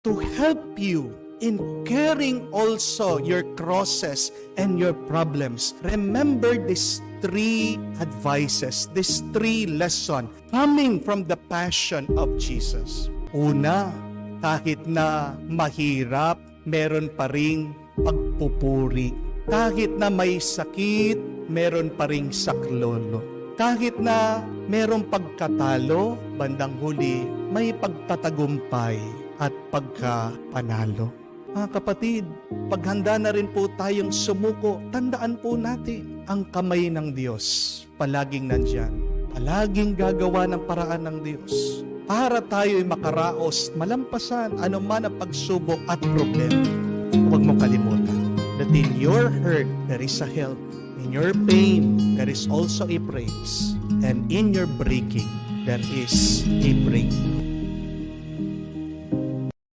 to help you in carrying also your crosses and your problems. Remember these 3 advices, these 3 lessons coming from the passion of Jesus. Una, kahit na mahirap, meron pa ring pagpupuri. Kahit na may sakit, meron pa ring saklolo. Kahit na merong pagkatalo, bandang huli, may pagtatagumpay at pagkapanalo. Mga kapatid, paghanda na rin po tayong sumuko, tandaan po natin, ang kamay ng Diyos palaging nandyan. Palaging gagawa ng paraan ng Diyos para tayo'y makaraos, malampasan anuman ang pagsubok at problema. Huwag mong kalimutan that in your hurt, there is a help. In your pain, there is also a praise. And in your breaking, there is a breakthrough.